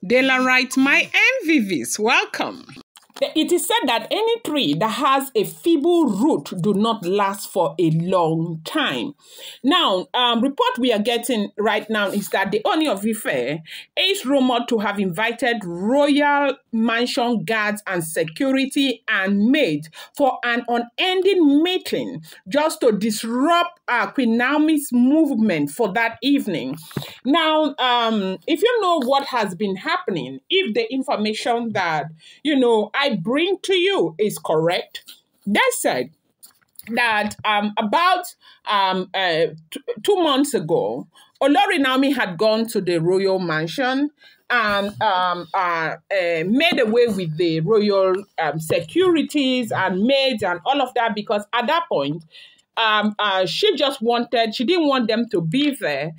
Dela writes, my MVVs, welcome. It is said that any tree that has a feeble root do not last for a long time. Now, report we are getting right now is that the Ooni of Ife is rumored to have invited royal mansion guards and security and maids for an unending meeting just to disrupt Queen Naomi's movement for that evening. Now, if you know what has been happening, if the information that, I bring to you is correct, they said that about 2 months ago, Olori Naomi had gone to the royal mansion and made away with the royal securities and maids and all of that, because at that point, she didn't want them to be there.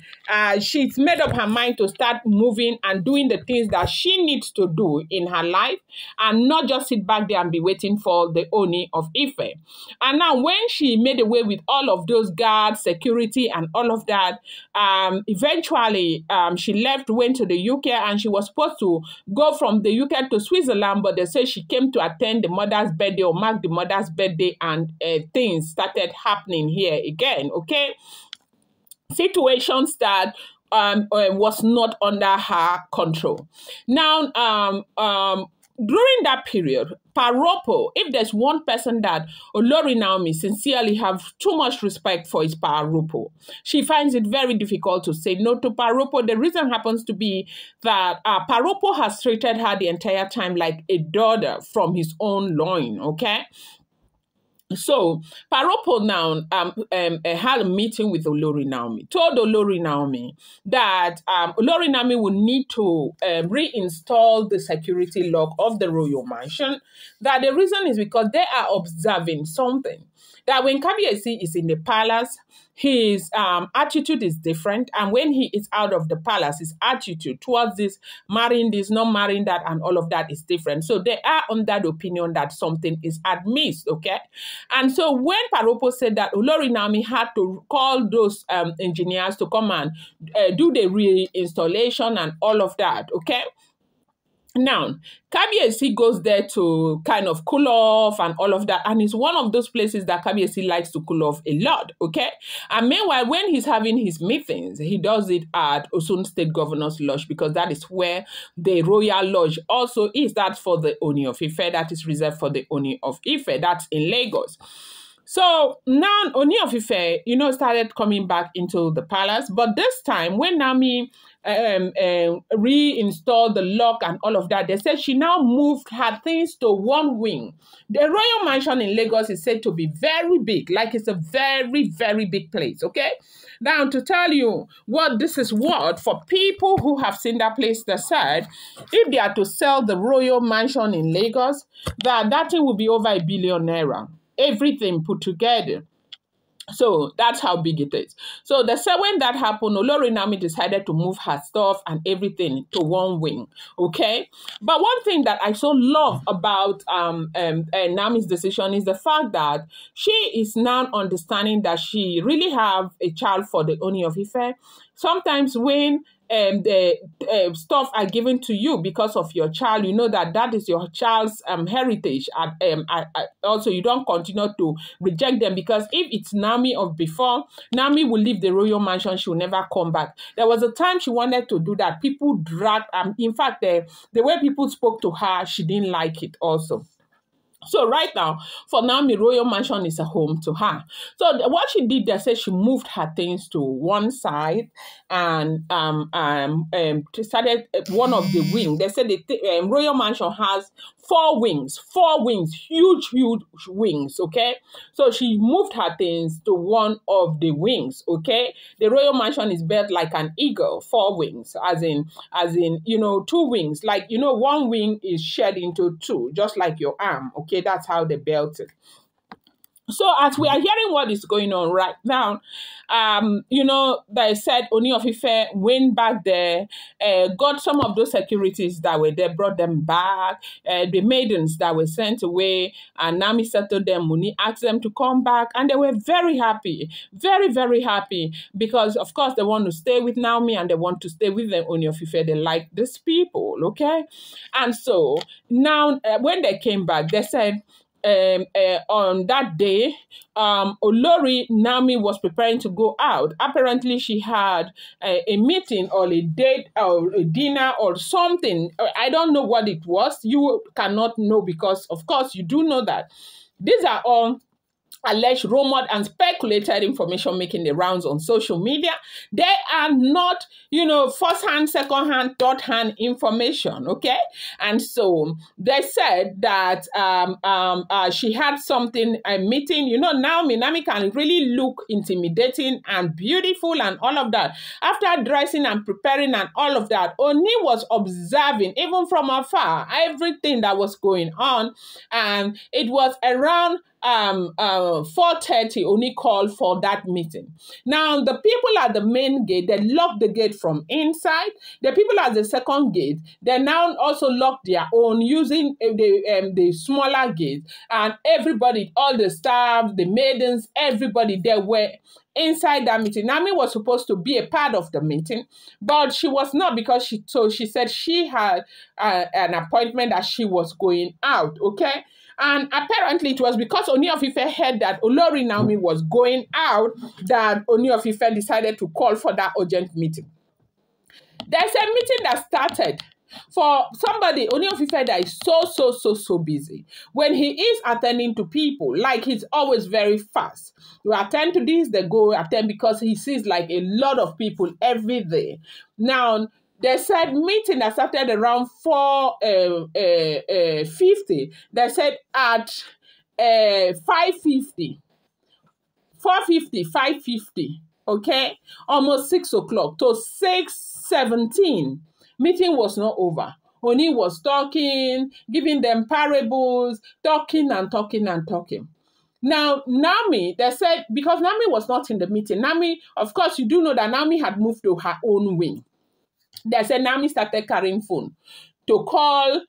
She's made up her mind to start moving and doing the things that she needs to do in her life and not just sit back there and be waiting for the Ooni of Ife. And now when she made away with all of those guards, security and all of that, eventually she left, went to the UK, and she was supposed to go from the UK to Switzerland, but they say she came to attend the mother's birthday or mark the mother's birthday, and things started happening here again, okay? Situations that was not under her control. Now, during that period, Paropo, if there's one person that Olori Naomi sincerely have too much respect for, is Paropo. She finds it very difficult to say no to Paropo. The reason happens to be that Paropo has treated her the entire time like a daughter from his own loin, okay? So, Paropo now had a meeting with Olori Naomi, told Olori Naomi that Olori Naomi would need to reinstall the security lock of the royal mansion. That the reason is because they are observing something. That when Kabiyesi is in the palace, his attitude is different. And when he is out of the palace, his attitude towards this, marrying this, not marrying that, and all of that is different. So they are on that opinion that something is amiss, okay? And so when Paropo said that Olori Naomi had to call those engineers to come and do the reinstallation and all of that, okay? Now, Kabiyesi goes there to kind of cool off and all of that. And it's one of those places that Kabiyesi likes to cool off a lot, okay? And meanwhile, when he's having his meetings, he does it at Osun State Governor's Lodge, because that is where the Royal Lodge also is. That's for the Ooni of Ife. That is reserved for the Ooni of Ife. That's in Lagos. So now Ooni of Ife, started coming back into the palace. But this time, when Naomi reinstalled the lock and all of that, they said she now moved her things to one wing. The royal mansion in Lagos is said to be very big, like it's a very, very big place, okay? Now, to tell you what this is worth, for people who have seen that place, they said, if they are to sell the royal mansion in Lagos, that thing will be over ₦1 billion. Everything put together. So that's how big it is. So they said when that happened, Olori Naomi decided to move her stuff and everything to one wing, okay? But one thing that I so love about Naomi's decision is the fact that she is now understanding that she really have a child for the Ooni of Ife. Sometimes when the stuff are given to you because of your child, you know that is your child's heritage. And also, you don't continue to reject them, because if it's Naomi of before, Naomi will leave the royal mansion. She will never come back. There was a time she wanted to do that. People dragged, in fact, the way people spoke to her, she didn't like it also. So right now, for Naomi, royal mansion is a home to her. So what she did, they said she moved her things to one side and started one of the wings. They said the royal mansion has 4 wings, huge wings, okay? So she moved her things to one of the wings, okay? The royal mansion is built like an eagle, 4 wings, as in 2 wings. Like, one wing is shared into 2, just like your arm, okay? That's how they built it. So as we are hearing what is going on right now, they said Ooni of Ife went back there, got some of those securities that were there, brought them back, the maidens that were sent away, and Naomi settled them. Ooni asked them to come back, and they were very happy, very, very happy, because of course they want to stay with Naomi and they want to stay with the Ooni of Ife. They like these people, okay? And so now when they came back, they said, on that day, Olori Naomi was preparing to go out. Apparently, she had a meeting or a date or a dinner or something. I don't know what it was. You cannot know because, of course, you do know that. These are all alleged, rumored, and speculated information making the rounds on social media. They are not, first-hand, second-hand, third-hand information, okay? And so they said that she had something, a meeting. Naomi can really look intimidating and beautiful and all of that. After dressing and preparing and all of that, Ooni was observing, even from afar, everything that was going on. And it was around 4:30, Ooni called for that meeting. Now, the people at the main gate, they locked the gate from inside. The people at the second gate, they now also locked their own using the smaller gate. And everybody, all the staff, the maidens, everybody, they were inside that meeting. Naomi was supposed to be a part of the meeting, but she was not because she said she had an appointment that she was going out, okay? And apparently it was because Ooni of Ife heard that Olori Naomi was going out that Ooni of Ife decided to call for that urgent meeting. There's a meeting that started for somebody, Ooni of Ife, that is so busy. When he is attending to people, like he's always very fast. You attend to this, they go attend because he sees like a lot of people every day. Now, they said meeting that started around 4:50. They said at 5:50, 4:50, 5:50, okay? Almost 6 o'clock to 6:17. Meeting was not over. Ooni was talking, giving them parables, talking and talking and talking. Now, Naomi, they said, because Naomi was not in the meeting, Naomi, of course, you do know that Naomi had moved to her own wing. They said Naomi started carrying phone to call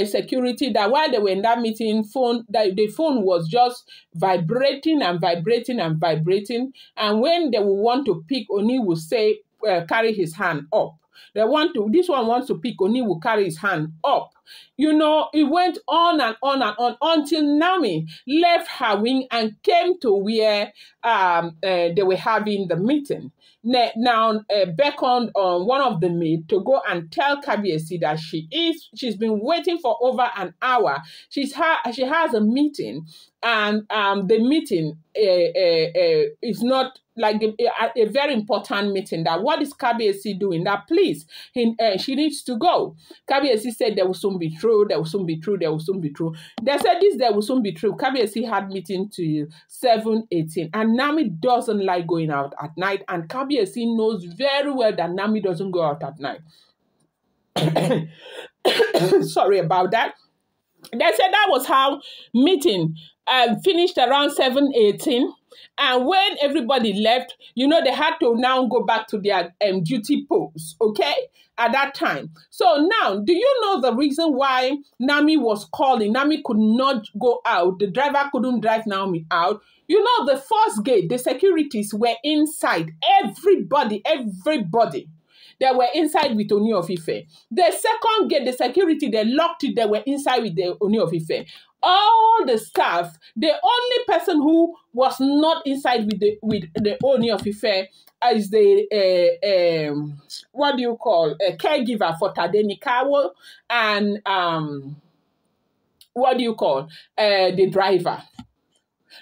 security, that while they were in that meeting, the phone was just vibrating and vibrating and vibrating. And when they would want to pick, Ooni would say, carry his hand up. This one wants to pick, Ooni will carry his hand up. It went on and on and on until Naomi left her wing and came to where they were having the meeting. Now beckoned on one of the maids to go and tell Kabiyesi that she's been waiting for over an hour. She has a meeting, and the meeting is not like a very important meeting. That what is Kabiyesi doing? That please, she needs to go. Kabiyesi said there will soon be true. There will soon be true. There will soon be true. They said this. There will soon be true. Kabiyesi had meeting till 7:18, and Naomi doesn't like going out at night, and Kabiyesi knows very well that Naomi doesn't go out at night. Sorry about that. They said that was how meeting finished around 7:18. And when everybody left, they had to now go back to their duty posts, okay, at that time. So now, do you know the reason why Naomi was calling? Naomi could not go out. The driver couldn't drive Naomi out. The first gate, the securities were inside. Everybody. They were inside with Ooni of Ife. The second gate, the security, they locked it. They were inside with the Ooni of Ife. All the staff, the only person who was not inside with the Ooni of Ife is the a caregiver for Tadenikawo and the driver.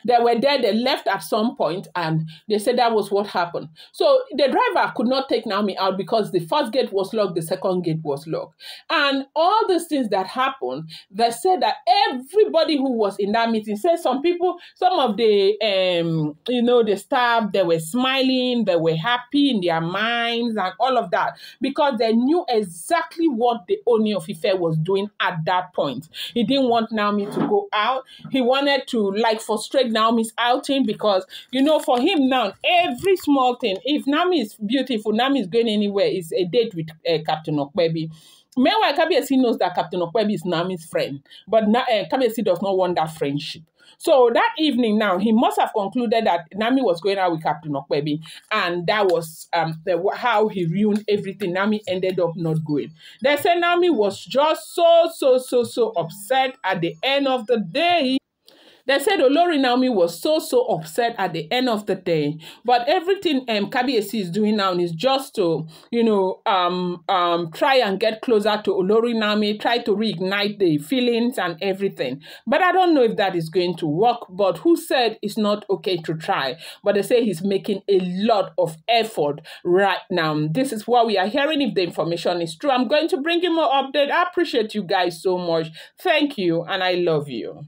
They were there, they left at some point, and they said that was what happened. So the driver could not take Naomi out because the first gate was locked, the second gate was locked. And all these things that happened, they said that everybody who was in that meeting said some of the, the staff, they were smiling, they were happy in their minds and all of that because they knew exactly what the Ooni of Ife was doing at that point. He didn't want Naomi to go out. He wanted to frustrate avoid Naomi's outing because, you know, for him now, every small thing, if Naomi is beautiful, Naomi is going anywhere, is a date with Captain Okpebi. Meanwhile, Kabiyesi knows that Captain Okpebi is Naomi's friend, but Kabiyesi does not want that friendship. So that evening now, he must have concluded that Naomi was going out with Captain Okpebi, and that was how he ruined everything. Naomi ended up not going. They say Naomi was just so upset at the end of the day. They said Olori Naomi was so upset at the end of the day. But everything Kabiyesi is doing now is just to, you know, try and get closer to Olori Naomi, try to reignite the feelings and everything. But I don't know if that is going to work. But who said it's not okay to try? But they say he's making a lot of effort right now. This is what we are hearing. If the information is true, I'm going to bring you more update. I appreciate you guys so much. Thank you, and I love you.